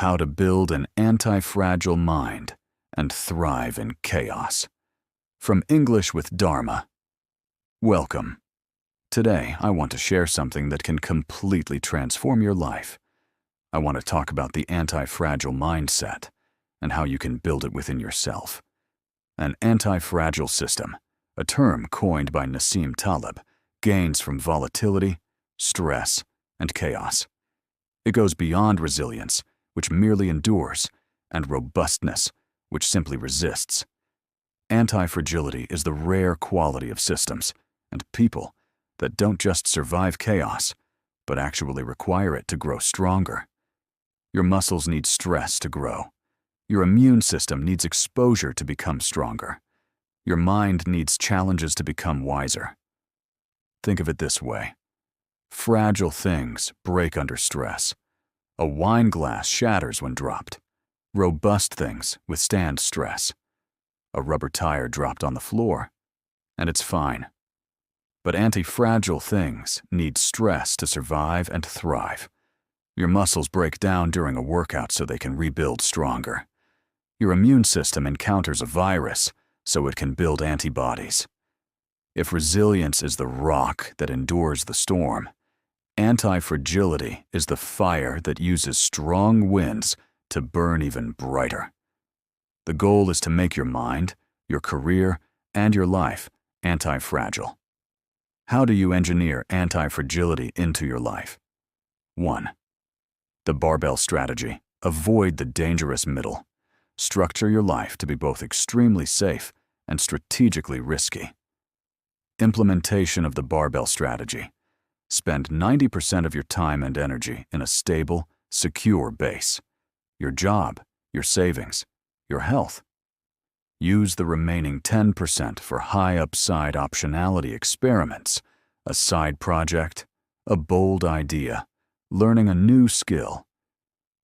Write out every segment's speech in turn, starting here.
How to build an anti-fragile mind and thrive in chaos. From English with Dharma. Welcome. Today, I want to share something that can completely transform your life. I want to talk about the anti-fragile mindset and how you can build it within yourself. An anti-fragile system, a term coined by Nassim Taleb, gains from volatility, stress, and chaos. It goes beyond resilience, which merely endures, and robustness, which simply resists. Anti-fragility is the rare quality of systems and people that don't just survive chaos, but actually require it to grow stronger. Your muscles need stress to grow. Your immune system needs exposure to become stronger. Your mind needs challenges to become wiser. Think of it this way. Fragile things break under stress. A wine glass shatters when dropped. Robust things withstand stress. A rubber tire dropped on the floor, and it's fine. But anti-fragile things need stress to survive and thrive. Your muscles break down during a workout so they can rebuild stronger. Your immune system encounters a virus so it can build antibodies. If resilience is the rock that endures the storm, anti-fragility is the fire that uses strong winds to burn even brighter. The goal is to make your mind, your career, and your life anti-fragile. How do you engineer anti-fragility into your life? 1. The barbell strategy. Avoid the dangerous middle. Structure your life to be both extremely safe and strategically risky. Implementation of the barbell strategy. Spend 90% of your time and energy in a stable, secure base. Your job, your savings, your health. Use the remaining 10% for high-upside optionality experiments, a side project, a bold idea, learning a new skill.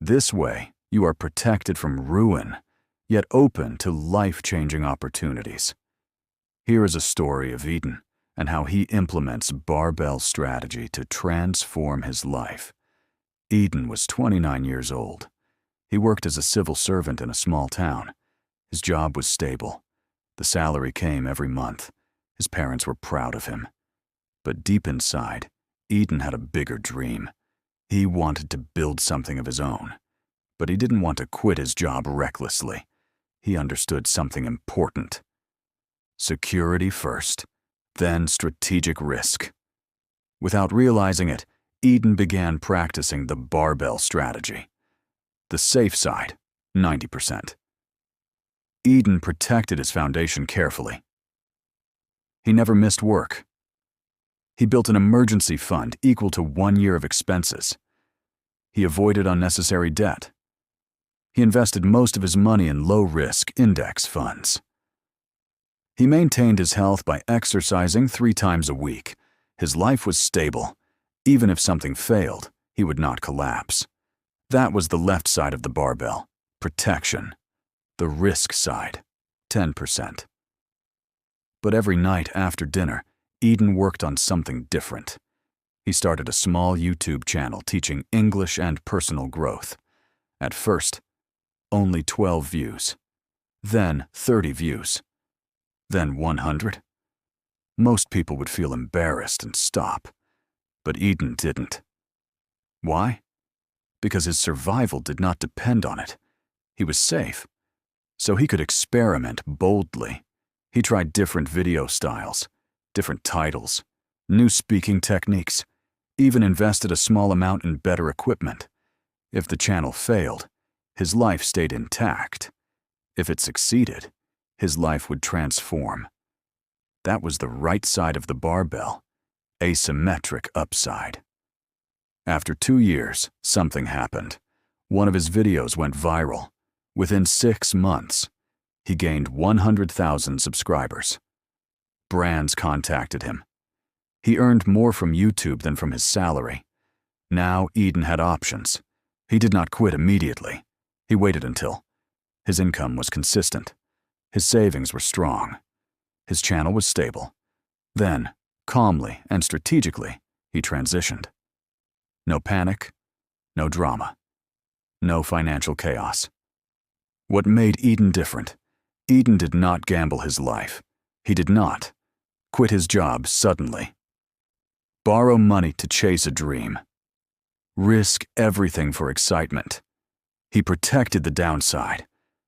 This way, you are protected from ruin, yet open to life-changing opportunities. Here is a story of Eden and how he implements barbell strategy to transform his life. Eden was 29 years old. He worked as a civil servant in a small town. His job was stable. The salary came every month. His parents were proud of him. But deep inside, Eden had a bigger dream. He wanted to build something of his own. But he didn't want to quit his job recklessly. He understood something important. Security first, then strategic risk. Without realizing it, Eden began practicing the barbell strategy. The safe side, 90%. Eden protected his foundation carefully. He never missed work. He built an emergency fund equal to 1 year of expenses. He avoided unnecessary debt. He invested most of his money in low-risk index funds. He maintained his health by exercising 3 times a week. His life was stable. Even if something failed, he would not collapse. That was the left side of the barbell, protection. The risk side, 10%. But every night after dinner, Eden worked on something different. He started a small YouTube channel teaching English and personal growth. At first, only 12 views. Then 30 views. Then 100. Most people would feel embarrassed and stop. But Eden didn't. Why? Because his survival did not depend on it. He was safe. So he could experiment boldly. He tried different video styles, different titles, new speaking techniques, even invested a small amount in better equipment. If the channel failed, his life stayed intact. If it succeeded, his life would transform. That was the right side of the barbell, asymmetric upside. After 2 years, something happened. One of his videos went viral. Within 6 months, he gained 100,000 subscribers. Brands contacted him. He earned more from YouTube than from his salary. Now Eden had options. He did not quit immediately. He waited until his income was consistent. His savings were strong. His channel was stable. Then, calmly and strategically, he transitioned. No panic, no drama. no financial chaos. What made Eden different? Eden did not gamble his life. He did not quit his job suddenly, borrow money to chase a dream, risk everything for excitement. He protected the downside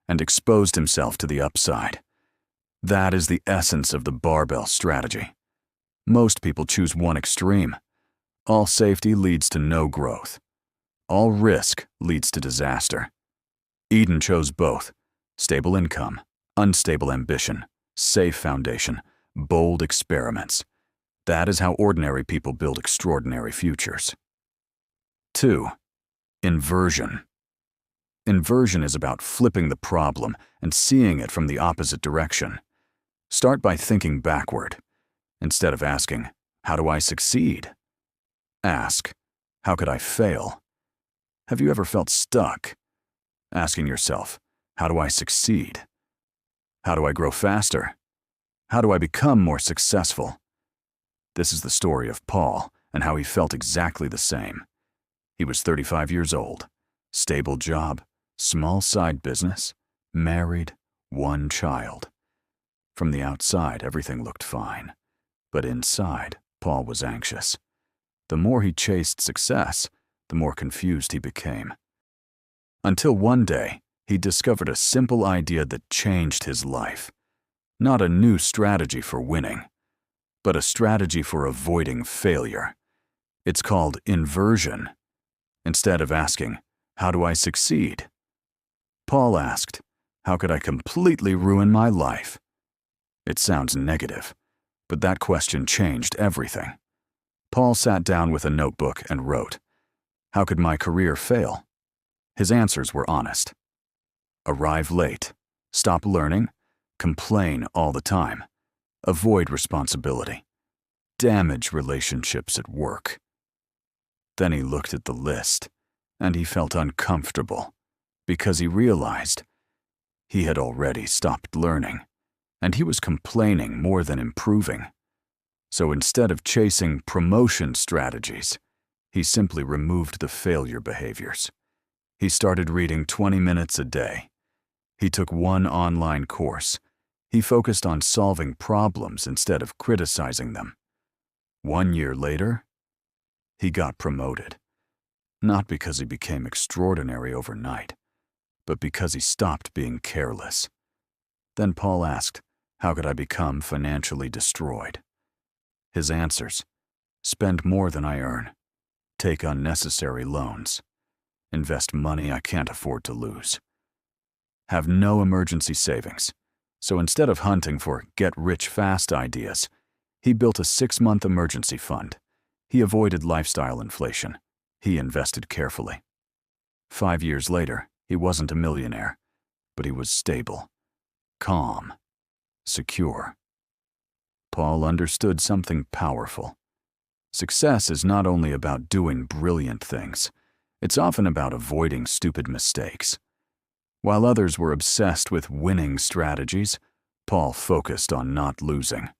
and exposed himself to the upside. That is the essence of the barbell strategy. Most people choose one extreme. All safety leads to no growth. All risk leads to disaster. Eden chose both: stable income, unstable ambition, safe foundation, bold experiments. That is how ordinary people build extraordinary futures. 2. Inversion. Inversion is about flipping the problem and seeing it from the opposite direction. Start by thinking backward. Instead of asking, "How do I succeed?" ask, "How could I fail?" Have you ever felt stuck? Asking yourself, "How do I succeed? How do I grow faster? How do I become more successful?" This is the story of Paul and how he felt exactly the same. He was 35 years old, stable job, small side business, married, one child. From the outside, everything looked fine. But inside, Paul was anxious. The more he chased success, the more confused he became. Until one day, he discovered a simple idea that changed his life. Not a new strategy for winning, but a strategy for avoiding failure. It's called inversion. Instead of asking, "How do I succeed?" Paul asked, "How could I completely ruin my life?" It sounds negative, but that question changed everything. Paul sat down with a notebook and wrote, "How could my career fail?" His answers were honest. Arrive late, stop learning, complain all the time, avoid responsibility, damage relationships at work. Then he looked at the list, and he felt uncomfortable because he realized he had already stopped learning, and he was complaining more than improving. So instead of chasing promotion strategies, he simply removed the failure behaviors. He started reading 20 minutes a day. He took one online course. He focused on solving problems instead of criticizing them. 1 year later, he got promoted. Not because he became extraordinary overnight, but because he stopped being careless. Then Paul asked, "How could I become financially destroyed?" His answers: spend more than I earn, take unnecessary loans, invest money I can't afford to lose, have no emergency savings. So instead of hunting for get-rich-fast ideas, he built a 6-month emergency fund. He avoided lifestyle inflation. He invested carefully. 5 years later, he wasn't a millionaire, but he was stable, calm, secure. Paul understood something powerful. Success is not only about doing brilliant things, it's often about avoiding stupid mistakes. While others were obsessed with winning strategies, Paul focused on not losing,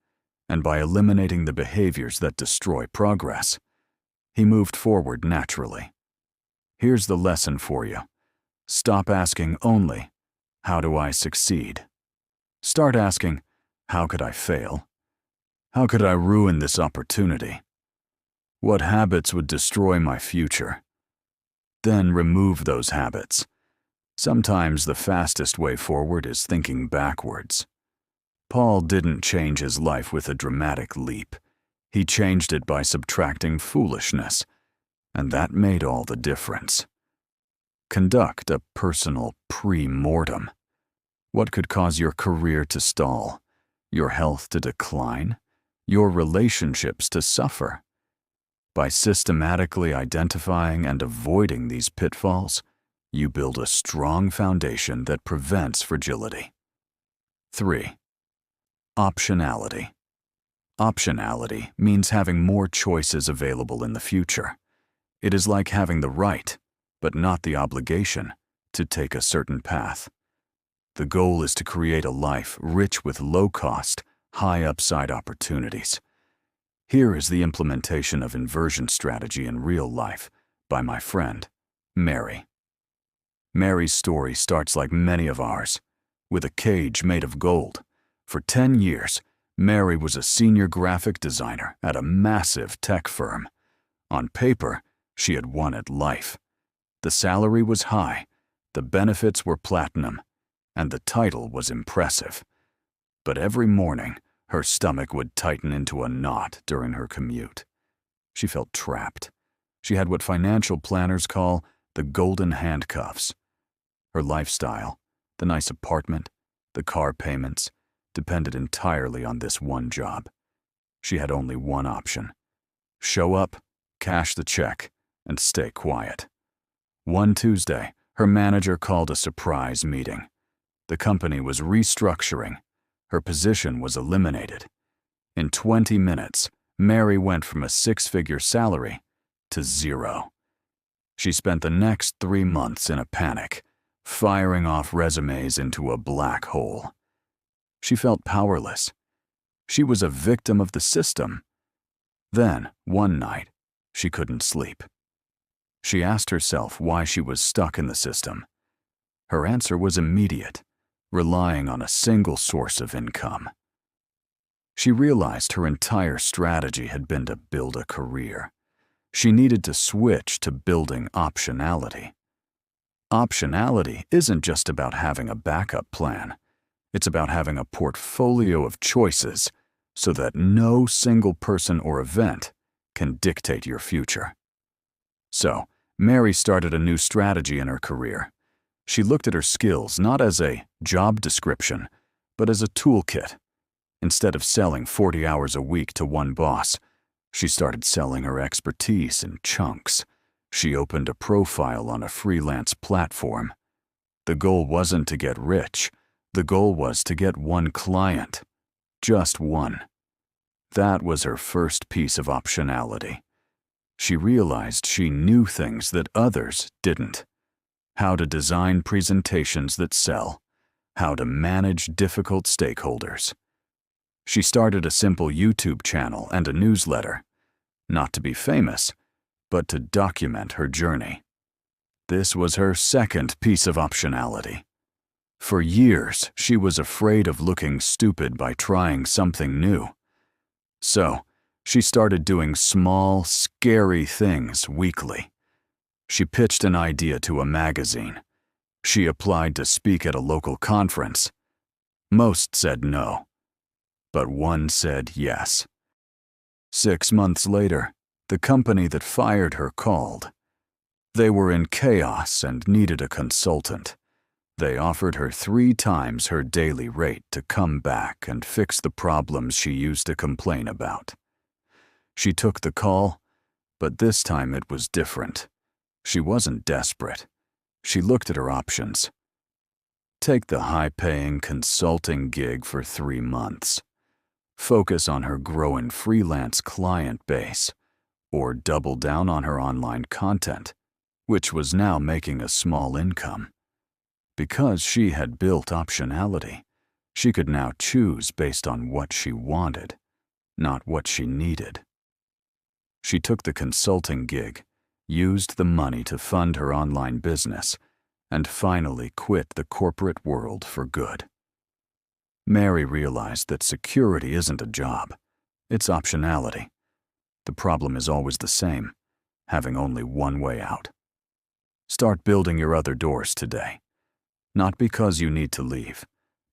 and by eliminating the behaviors that destroy progress, he moved forward naturally. Here's the lesson for you. Stop asking only, "How do I succeed?" Start asking, "How could I fail? How could I ruin this opportunity? What habits would destroy my future?" Then remove those habits. Sometimes the fastest way forward is thinking backwards. Paul didn't change his life with a dramatic leap. He changed it by subtracting foolishness, and that made all the difference. Conduct a personal pre-mortem. What could cause your career to stall, your health to decline, your relationships to suffer? By systematically identifying and avoiding these pitfalls, you build a strong foundation that prevents fragility. 3. Optionality. Optionality means having more choices available in the future. It is like having the right, but not the obligation, to take a certain path. The goal is to create a life rich with low-cost, high-upside opportunities. Here is the implementation of inversion strategy in real life by my friend, Mary. Mary's story starts like many of ours, with a cage made of gold. For 10 years, Mary was a senior graphic designer at a massive tech firm. On paper, she had won at life. The salary was high, the benefits were platinum, and the title was impressive. But every morning, her stomach would tighten into a knot during her commute. She felt trapped. She had what financial planners call the golden handcuffs. Her lifestyle, the nice apartment, the car payments, depended entirely on this one job. She had only one option: show up, cash the check, and stay quiet. One Tuesday, her manager called a surprise meeting. The company was restructuring. Her position was eliminated. In 20 minutes, Mary went from a 6-figure salary to 0. She spent the next 3 months in a panic, firing off resumes into a black hole. She felt powerless. She was a victim of the system. Then, one night, she couldn't sleep. She asked herself why she was stuck in the system. Her answer was immediate: relying on a single source of income. She realized her entire strategy had been to build a career. She needed to switch to building optionality. Optionality isn't just about having a backup plan. It's about having a portfolio of choices so that no single person or event can dictate your future. So, Mary started a new strategy in her career. She looked at her skills not as a job description, but as a toolkit. Instead of selling 40 hours a week to one boss, she started selling her expertise in chunks. She opened a profile on a freelance platform. The goal wasn't to get rich. The goal was to get one client. Just one. That was her first piece of optionality. She realized she knew things that others didn't. How to design presentations that sell. How to manage difficult stakeholders. She started a simple YouTube channel and a newsletter, not to be famous, but to document her journey. This was her second piece of optionality. For years, she was afraid of looking stupid by trying something new. So, she started doing small, scary things weekly. She pitched an idea to a magazine. She applied to speak at a local conference. Most said no, but one said yes. 6 months later, the company that fired her called. They were in chaos and needed a consultant. They offered her 3 times her daily rate to come back and fix the problems she used to complain about. She took the call, but this time it was different. She wasn't desperate. She looked at her options. Take the high-paying consulting gig for 3 months. Focus on her growing freelance client base, or double down on her online content, which was now making a small income. Because she had built optionality, she could now choose based on what she wanted, not what she needed. She took the consulting gig, used the money to fund her online business, and finally quit the corporate world for good. Mary realized that security isn't a job, it's optionality. The problem is always the same, having only one way out. Start building your other doors today. Not because you need to leave,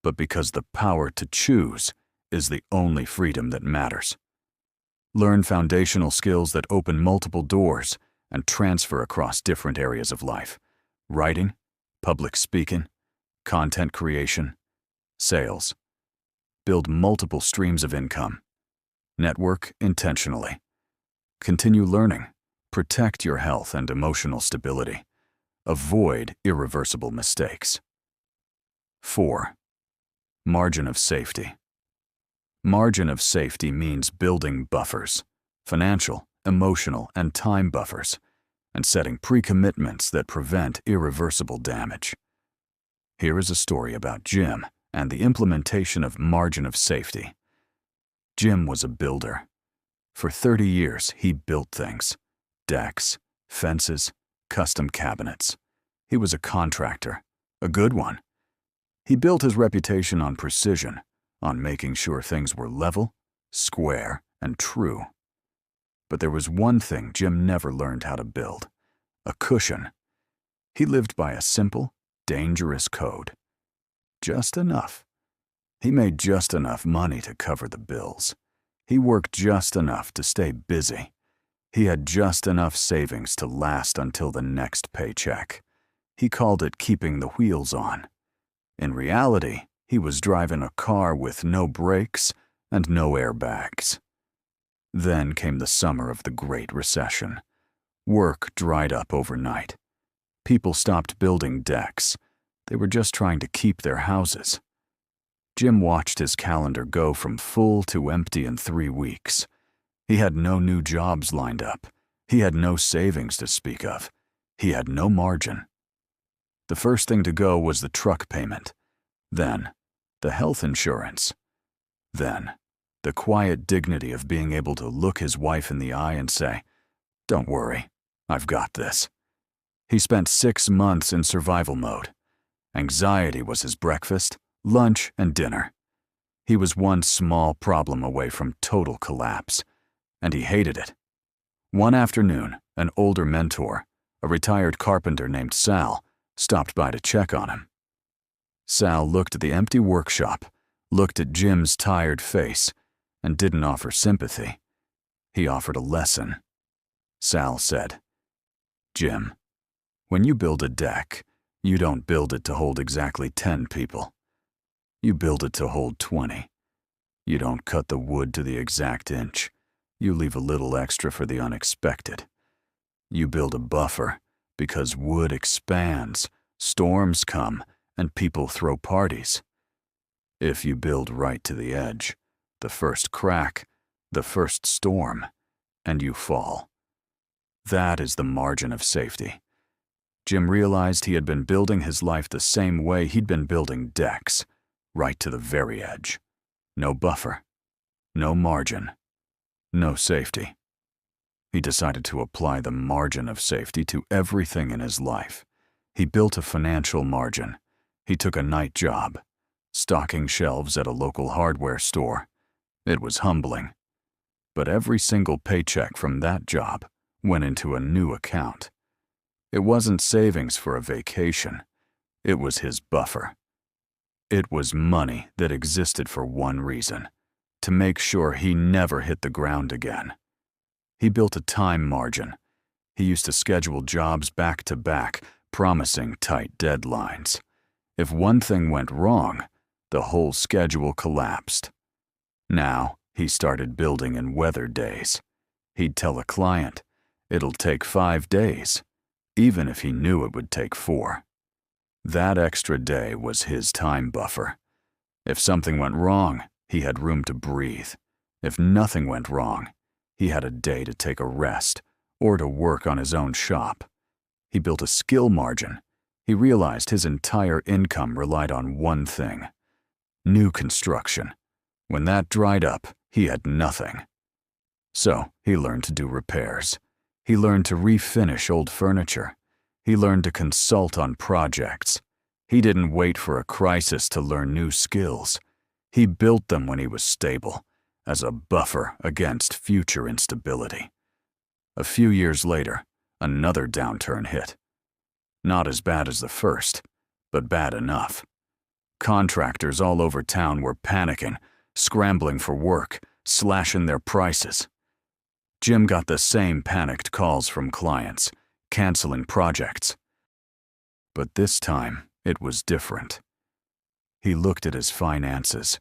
but because the power to choose is the only freedom that matters. Learn foundational skills that open multiple doors and transfer across different areas of life: writing, public speaking, content creation, sales. Build multiple streams of income. Network intentionally. Continue learning. Protect your health and emotional stability. Avoid irreversible mistakes. 4. Margin of safety. Margin of safety means building buffers, financial, emotional, and time buffers, and setting pre-commitments that prevent irreversible damage. Here is a story about Jim and the implementation of margin of safety. Jim was a builder. For 30 years, he built things: decks, fences, custom cabinets. He was a contractor, a good one. He built his reputation on precision, on making sure things were level, square, and true. But there was one thing Jim never learned how to build: a cushion. He lived by a simple, dangerous code. Just enough. He made just enough money to cover the bills. He worked just enough to stay busy. He had just enough savings to last until the next paycheck. He called it keeping the wheels on. In reality, he was driving a car with no brakes and no airbags. Then came the summer of the Great Recession. Work dried up overnight. People stopped building decks. They were just trying to keep their houses. Jim watched his calendar go from full to empty in 3 weeks. He had no new jobs lined up. He had no savings to speak of. He had no margin. The first thing to go was the truck payment. Then, the health insurance. Then, the quiet dignity of being able to look his wife in the eye and say, "Don't worry, I've got this." He spent 6 months in survival mode. Anxiety was his breakfast, lunch, and dinner. He was one small problem away from total collapse, and he hated it. One afternoon, an older mentor, a retired carpenter named Sal, stopped by to check on him. Sal looked at the empty workshop, looked at Jim's tired face, and didn't offer sympathy. He offered a lesson. Sal said, "Jim, when you build a deck, you don't build it to hold exactly 10 people. You build it to hold 20. You don't cut the wood to the exact inch. You leave a little extra for the unexpected. You build a buffer because wood expands, storms come, and people throw parties. If you build right to the edge, the first crack, the first storm, and you fall. That is the margin of safety." Jim realized he had been building his life the same way he'd been building decks, right to the very edge. No buffer, no margin, no safety. He decided to apply the margin of safety to everything in his life. He built a financial margin. He took a night job, stocking shelves at a local hardware store. It was humbling. But every single paycheck from that job went into a new account. It wasn't savings for a vacation. It was his buffer. It was money that existed for one reason: to make sure he never hit the ground again. He built a time margin. He used to schedule jobs back to back, promising tight deadlines. If one thing went wrong, the whole schedule collapsed. Now, he started building in weather days. He'd tell a client, "It'll take 5 days," even if he knew it would take 4. That extra day was his time buffer. If something went wrong, he had room to breathe. If nothing went wrong, he had a day to take a rest or to work on his own shop. He built a skill margin. He realized his entire income relied on one thing: new construction. When that dried up, he had nothing. So he learned to do repairs. He learned to refinish old furniture. He learned to consult on projects. He didn't wait for a crisis to learn new skills. He built them when he was stable, as a buffer against future instability. A few years later, another downturn hit. Not as bad as the first, but bad enough. Contractors all over town were panicking, scrambling for work, slashing their prices. Jim got the same panicked calls from clients, canceling projects. But this time, it was different. He looked at his finances.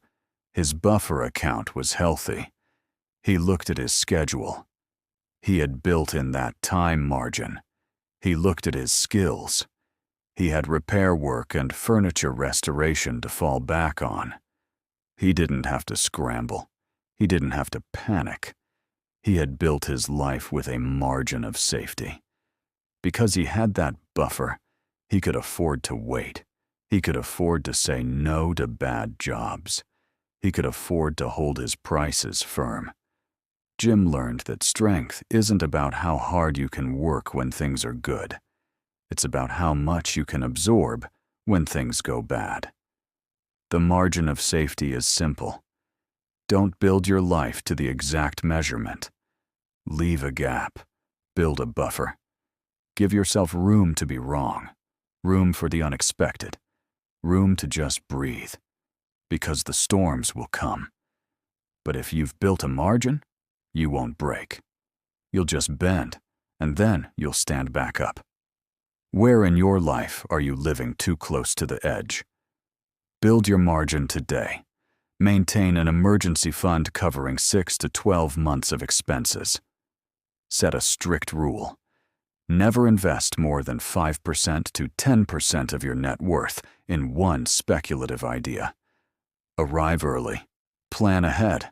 His buffer account was healthy. He looked at his schedule. He had built in that time margin. He looked at his skills. He had repair work and furniture restoration to fall back on. He didn't have to scramble. He didn't have to panic. He had built his life with a margin of safety. Because he had that buffer, he could afford to wait. He could afford to say no to bad jobs. He could afford to hold his prices firm. Jim learned that strength isn't about how hard you can work when things are good. It's about how much you can absorb when things go bad. The margin of safety is simple. Don't build your life to the exact measurement. Leave a gap. Build a buffer. Give yourself room to be wrong, room for the unexpected, room to just breathe, because the storms will come. But if you've built a margin, you won't break. You'll just bend, and then you'll stand back up. Where in your life are you living too close to the edge? Build your margin today. Maintain an emergency fund covering 6 to 12 months of expenses. Set a strict rule. Never invest more than 5% to 10% of your net worth in one speculative idea. Arrive early. Plan ahead.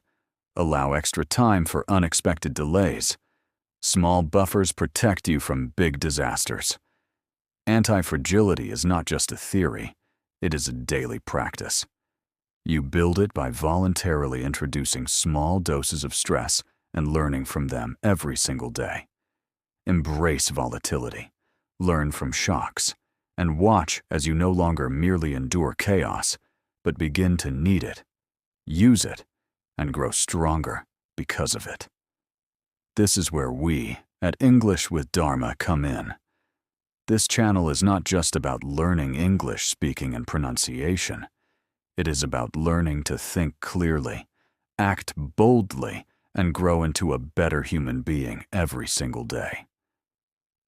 Allow extra time for unexpected delays. Small buffers protect you from big disasters. Antifragility is not just a theory, it is a daily practice. You build it by voluntarily introducing small doses of stress and learning from them every single day. Embrace volatility, learn from shocks, and watch as you no longer merely endure chaos, but begin to need it, use it, and grow stronger because of it. This is where we, at English with Dharma, come in. This channel is not just about learning English speaking and pronunciation. It is about learning to think clearly, act boldly, and grow into a better human being every single day.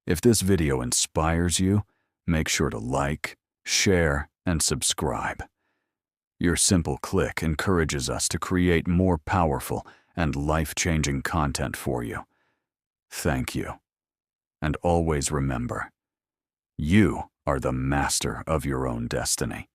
If this video inspires you, make sure to like, share, and subscribe. Your simple click encourages us to create more powerful and life-changing content for you. Thank you. And always remember, you are the master of your own destiny.